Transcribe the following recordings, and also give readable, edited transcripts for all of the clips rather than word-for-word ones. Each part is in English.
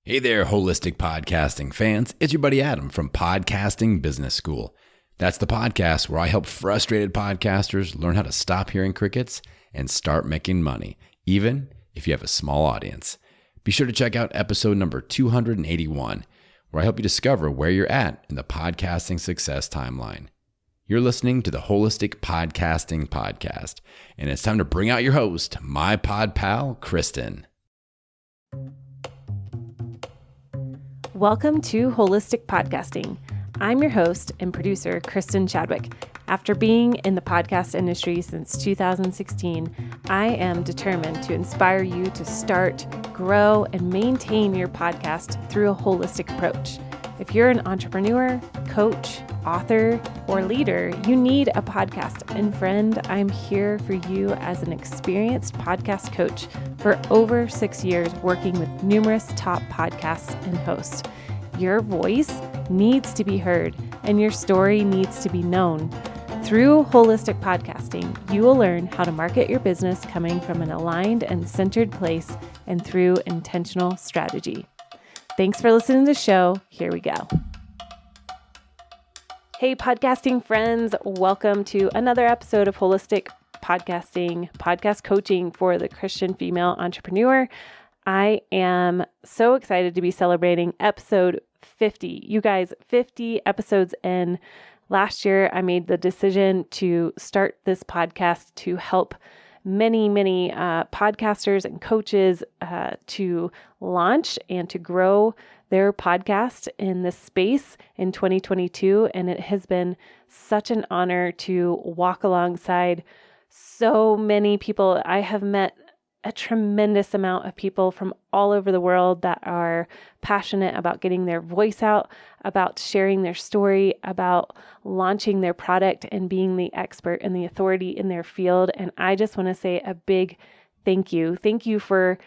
Hey there, holistic podcasting fans. It's your buddy Adam from Podcasting Business School. That's the podcast where I help frustrated podcasters learn how to stop hearing crickets and start making money, even if you have a small audience. Be sure to check out episode number 281, where I help you discover where you're at in the podcasting success timeline. You're listening to the Holistic Podcasting Podcast, and it's time to bring out your host, my pod pal, Kristen. Welcome to Holistic Podcasting. I'm your host and producer, Kristen Chadwick. After being in the podcast industry since 2016, I am determined to inspire you to start, grow, and maintain your podcast through a holistic approach. If you're an entrepreneur, coach, author, or leader, you need a podcast. And friend, I'm here for you as an experienced podcast coach for over 6 years working with numerous top podcasts and hosts. Your voice needs to be heard and your story needs to be known. Through holistic podcasting, you will learn how to market your business coming from an aligned and centered place and through intentional strategy. Thanks for listening to the show. Here we go. Hey, podcasting friends. Welcome to another episode of Holistic Podcasting, podcast coaching for the Christian female entrepreneur. I am so excited to be celebrating episode 50. You guys, 50 episodes in. Last year, I made the decision to start this podcast to help many podcasters and coaches to launch and to grow their podcast in this space in 2022. And it has been such an honor to walk alongside so many people. I have met a tremendous amount of people from all over the world that are passionate about getting their voice out, about sharing their story, about launching their product and being the expert and the authority in their field. And I just want to say a big thank you. Thank you for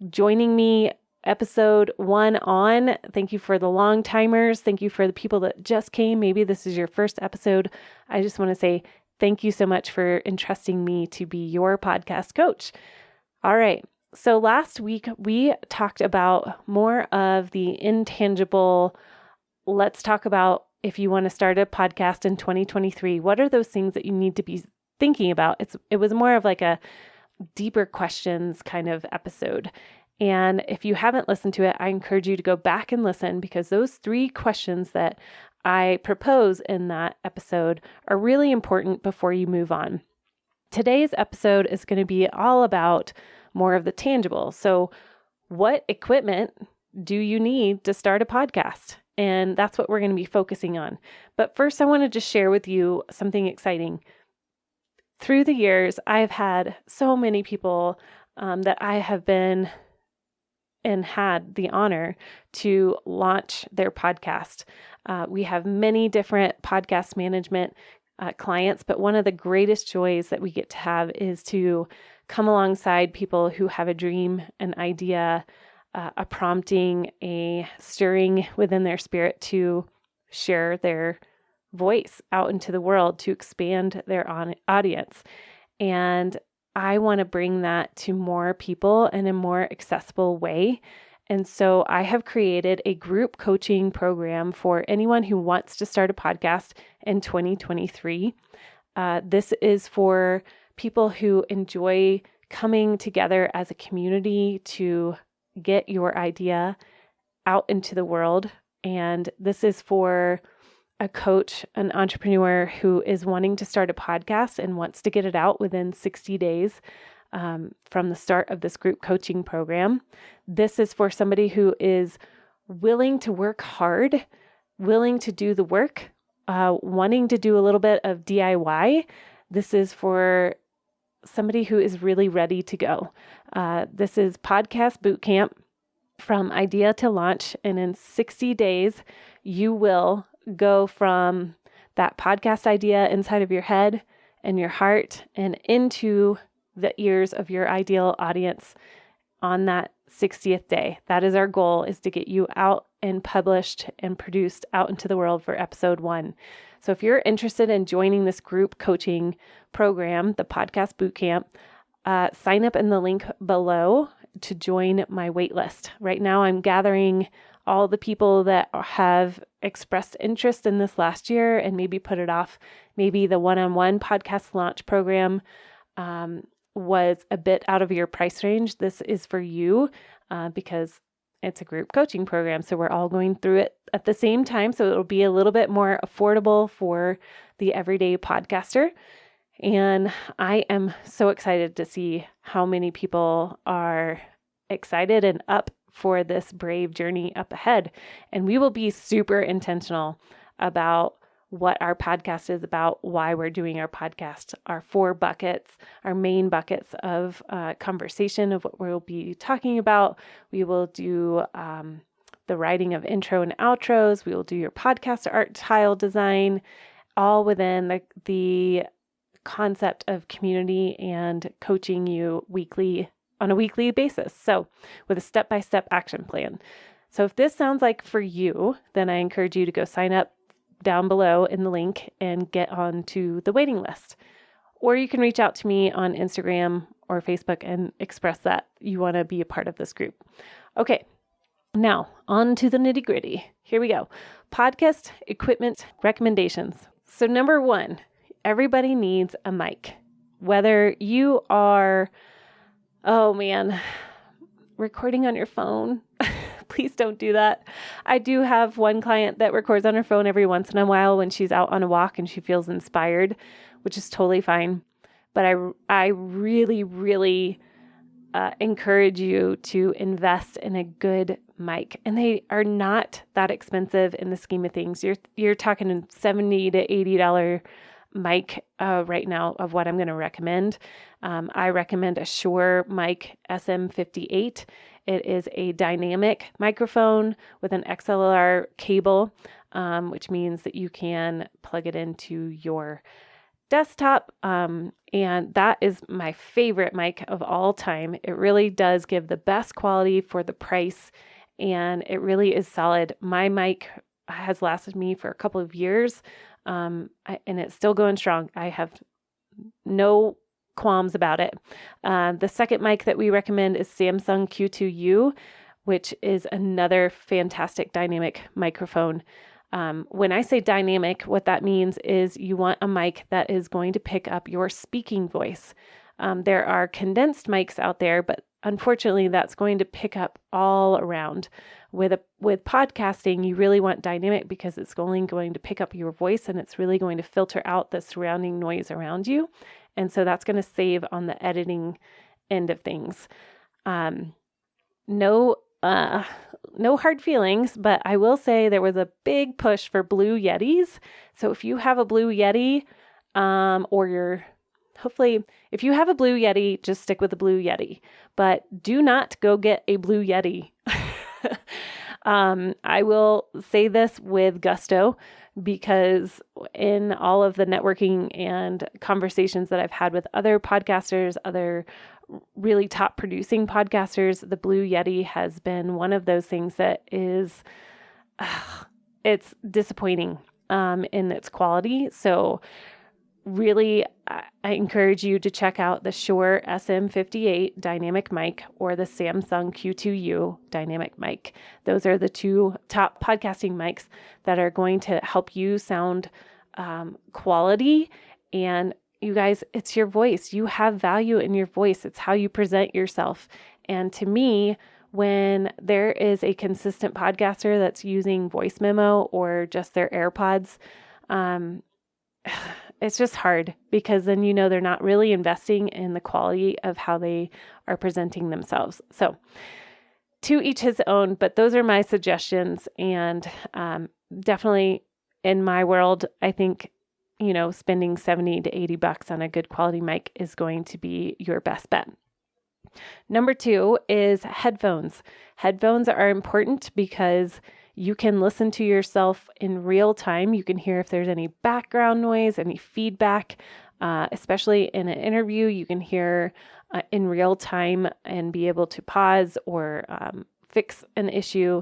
joining me episode 1 on. Thank you for the long timers. Thank you for the people that just came. Maybe this is your first episode. I just want to say thank you so much for entrusting me to be your podcast coach. All right. So last week we talked about more of the intangible. Let's talk about if you want to start a podcast in 2023, what are those things that you need to be thinking about? It was more of like a deeper questions kind of episode. And if you haven't listened to it, I encourage you to go back and listen because those 3 questions that I propose in that episode are really important before you move on. Today's episode is going to be all about more of the tangible. So what equipment do you need to start a podcast? And that's what we're going to be focusing on. But first, I want to just share with you something exciting. Through the years, I've had so many people that I have been and had the honor to launch their podcast. We have many different podcast management clients, but one of the greatest joys that we get to have is to come alongside people who have a dream, an idea, a prompting, a stirring within their spirit to share their voice out into the world, to expand their audience. And I want to bring that to more people in a more accessible way. And so I have created a group coaching program for anyone who wants to start a podcast in 2023. This is for people who enjoy coming together as a community to get your idea out into the world. And this is for a coach, an entrepreneur who is wanting to start a podcast and wants to get it out within 60 days. From the start of this group coaching program. This is for somebody who is willing to work hard, willing to do the work, wanting to do a little bit of DIY. This is for somebody who is really ready to go. This is Podcast Boot Camp from idea to launch. And in 60 days, you will go from that podcast idea inside of your head and your heart and into the ears of your ideal audience on that 60th day. That is our goal, is to get you out and published and produced out into the world for episode 1. So if you're interested in joining this group coaching program, the Podcast Bootcamp, sign up in the link below to join my wait list. Right now, I'm gathering all the people that have expressed interest in this last year and maybe put it off. Maybe the one-on-one podcast launch program was a bit out of your price range. This is for you because it's a group coaching program. So we're all going through it at the same time. So it'll be a little bit more affordable for the everyday podcaster. And I am so excited to see how many people are excited and up for this brave journey up ahead. And we will be super intentional about what our podcast is about, why we're doing our podcast, our 4 buckets, our main buckets of conversation of what we'll be talking about. We will do the writing of intro and outros. We will do your podcast art tile design, all within the concept of community and coaching you on a weekly basis. So with a step-by-step action plan. So if this sounds like for you, then I encourage you to go sign up down below in the link and get onto the waiting list. Or you can reach out to me on Instagram or Facebook and express that you want to be a part of this group. Okay, now on to the nitty-gritty. Here we go. Podcast equipment recommendations. So number 1, everybody needs a mic. Whether you are, recording on your phone, please don't do that. I do have one client that records on her phone every once in a while when she's out on a walk and she feels inspired, which is totally fine. But I really, really encourage you to invest in a good mic. And they are not that expensive in the scheme of things. You're talking $70 to $80 mic right now of what I'm going to recommend. I recommend a Shure mic SM58. It is a dynamic microphone with an XLR cable, which means that you can plug it into your desktop. And that is my favorite mic of all time. It really does give the best quality for the price, and it really is solid. My mic has lasted me for a couple of years, and it's still going strong. I have no qualms about it. The second mic that we recommend is Samsung Q2U, which is another fantastic dynamic microphone. When I say dynamic, what that means is you want a mic that is going to pick up your speaking voice. There are condensed mics out there, but unfortunately that's going to pick up all around. With podcasting, you really want dynamic because it's only going to pick up your voice and it's really going to filter out the surrounding noise around you. And so that's going to save on the editing end of things. No hard feelings, but I will say there was a big push for Blue Yetis. So if you have a Blue Yeti, if you have a Blue Yeti, just stick with the Blue Yeti, but do not go get a Blue Yeti. I will say this with gusto because in all of the networking and conversations that I've had with other podcasters, other really top producing podcasters, the Blue Yeti has been one of those things that is, it's disappointing in its quality. So really, I encourage you to check out the Shure SM58 dynamic mic or the Samsung Q2U dynamic mic. Those are the 2 top podcasting mics that are going to help you sound quality. And you guys, it's your voice. You have value in your voice. It's how you present yourself. And to me, when there is a consistent podcaster that's using voice memo or just their AirPods, it's just hard because then they're not really investing in the quality of how they are presenting themselves. So to each his own, but those are my suggestions. And definitely in my world, I think, spending $70 to $80 on a good quality mic is going to be your best bet. Number 2 is headphones. Headphones are important because you can listen to yourself in real time. You can hear if there's any background noise, any feedback, especially in an interview. You can hear in real time and be able to pause or fix an issue.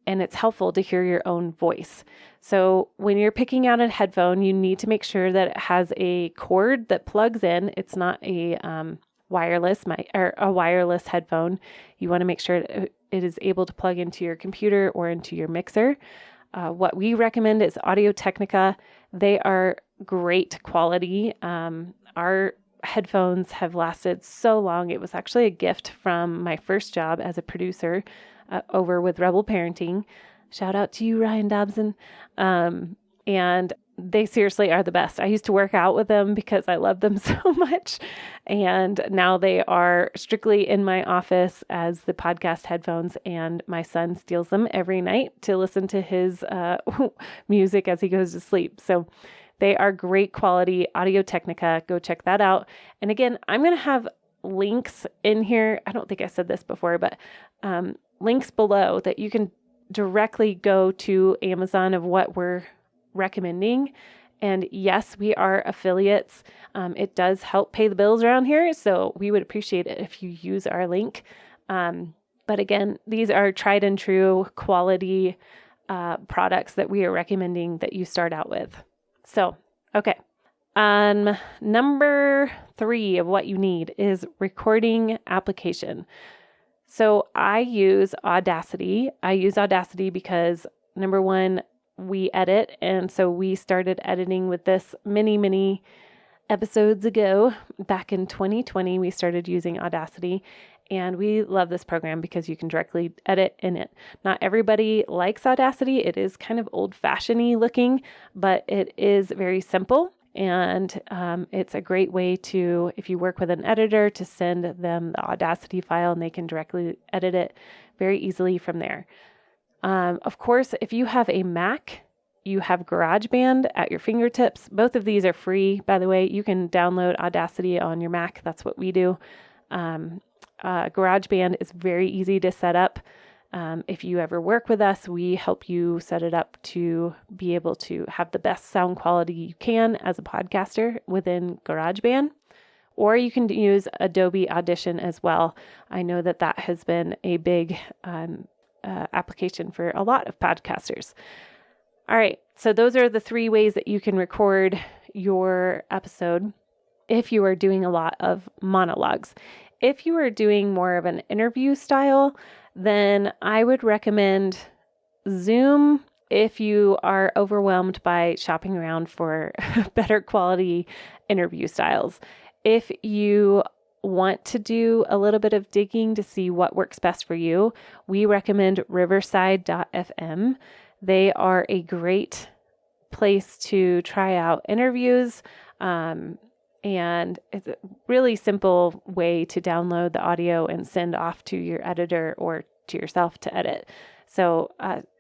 And it's helpful to hear your own voice. So when you're picking out a headphone, you need to make sure that it has a cord that plugs in. It's not a a wireless headphone. You want to make sure it is able to plug into your computer or into your mixer. What we recommend is Audio-Technica. They are great quality. Our headphones have lasted so long. It was actually a gift from my first job as a producer over with Rebel Parenting. Shout out to you, Ryan Dobson. And they seriously are the best. I used to work out with them because I love them so much. And now they are strictly in my office as the podcast headphones. And my son steals them every night to listen to his music as he goes to sleep. So they are great quality. Audio-Technica. Go check that out. And again, I'm going to have links in here. I don't think I said this before, but links below that you can directly go to Amazon of what we're recommending. And yes, we are affiliates. It does help pay the bills around here. So we would appreciate it if you use our link. But again, these are tried and true quality products that we are recommending that you start out with. So, okay. Number 3 of what you need is recording application. So I use Audacity. I use Audacity because number 1, we edit. And so we started editing with this many episodes ago. Back in 2020, we started using Audacity. And we love this program because you can directly edit in it. Not everybody likes Audacity. It is kind of old-fashioned-y looking, but it is very simple. And it's a great way to, if you work with an editor, to send them the Audacity file and they can directly edit it very easily from there. Of course, if you have a Mac, you have GarageBand at your fingertips. Both of these are free, by the way. You can download Audacity on your Mac. That's what we do. GarageBand is very easy to set up. If you ever work with us, we help you set it up to be able to have the best sound quality you can as a podcaster within GarageBand. Or you can use Adobe Audition as well. I know that that has been a big application for a lot of podcasters. All right, so those are the 3 ways that you can record your episode if you are doing a lot of monologues. If you are doing more of an interview style, then I would recommend Zoom if you are overwhelmed by shopping around for better quality interview styles. If you want to do a little bit of digging to see what works best for you, we recommend Riverside.fm. They are a great place to try out interviews. And it's a really simple way to download the audio and send off to your editor or to yourself to edit. So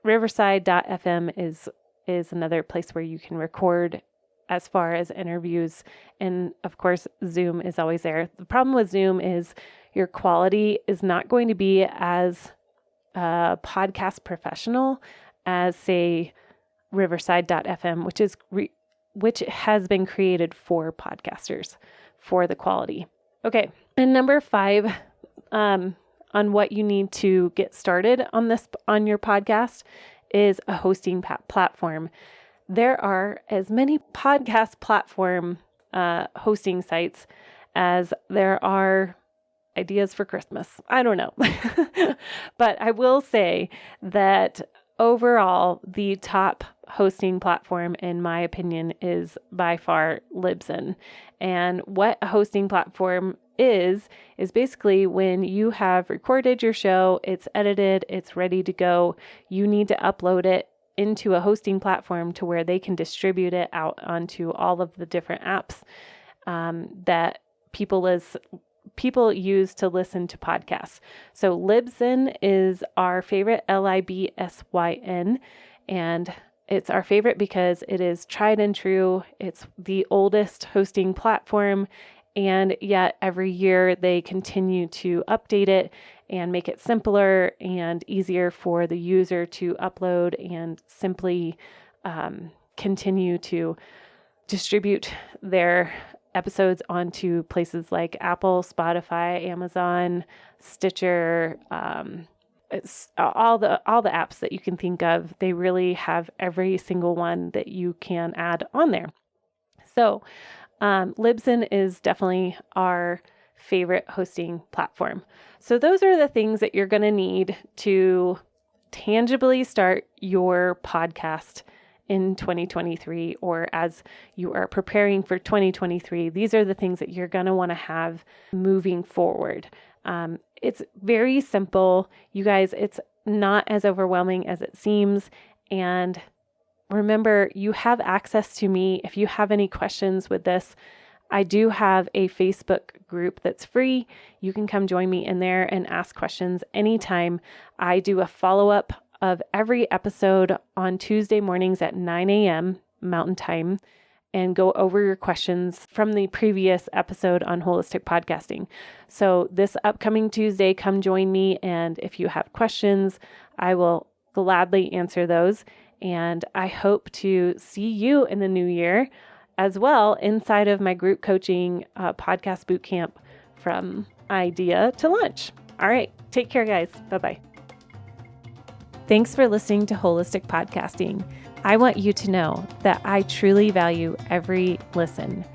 Riverside.fm is another place where you can record as far as interviews. And of course, Zoom is always there. The problem with Zoom is your quality is not going to be as podcast professional as, say, Riverside.fm, which has been created for podcasters for the quality. Okay. And number 5, on what you need to get started on your podcast is a hosting platform. There are as many podcast platform hosting sites as there are ideas for Christmas. I don't know. But I will say that overall, the top hosting platform, in my opinion, is by far Libsyn. And what a hosting platform is basically when you have recorded your show, it's edited, it's ready to go, you need to upload it into a hosting platform to where they can distribute it out onto all of the different apps that people use to listen to podcasts. So Libsyn is our favorite, Libsyn, and it's our favorite because it is tried and true. It's the oldest hosting platform, and yet every year they continue to update it and make it simpler and easier for the user to upload and simply continue to distribute their episodes onto places like Apple, Spotify, Amazon, Stitcher, it's all the apps that you can think of. They really have every single one that you can add on there. So Libsyn is definitely our favorite hosting platform. So those are the things that you're going to need to tangibly start your podcast in 2023, or as you are preparing for 2023. These are the things that you're going to want to have moving forward. It's very simple, you guys. It's not as overwhelming as it seems. And remember, you have access to me. If you have any questions with this, I do have a Facebook group that's free. You can come join me in there and ask questions anytime. I do a follow-up of every episode on Tuesday mornings at 9 a.m. Mountain Time and go over your questions from the previous episode on holistic podcasting. So this upcoming Tuesday, come join me. And if you have questions, I will gladly answer those. And I hope to see you in the new year as well inside of my group coaching podcast bootcamp from idea to launch. All right. Take care, guys. Bye-bye. Thanks for listening to Holistic Podcasting. I want you to know that I truly value every listen.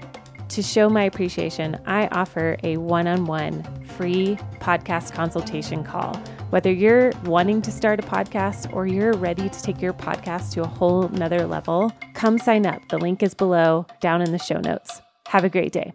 To show my appreciation, I offer a one-on-one free podcast consultation call. Whether you're wanting to start a podcast or you're ready to take your podcast to a whole nother level, come sign up. The link is below, down in the show notes. Have a great day.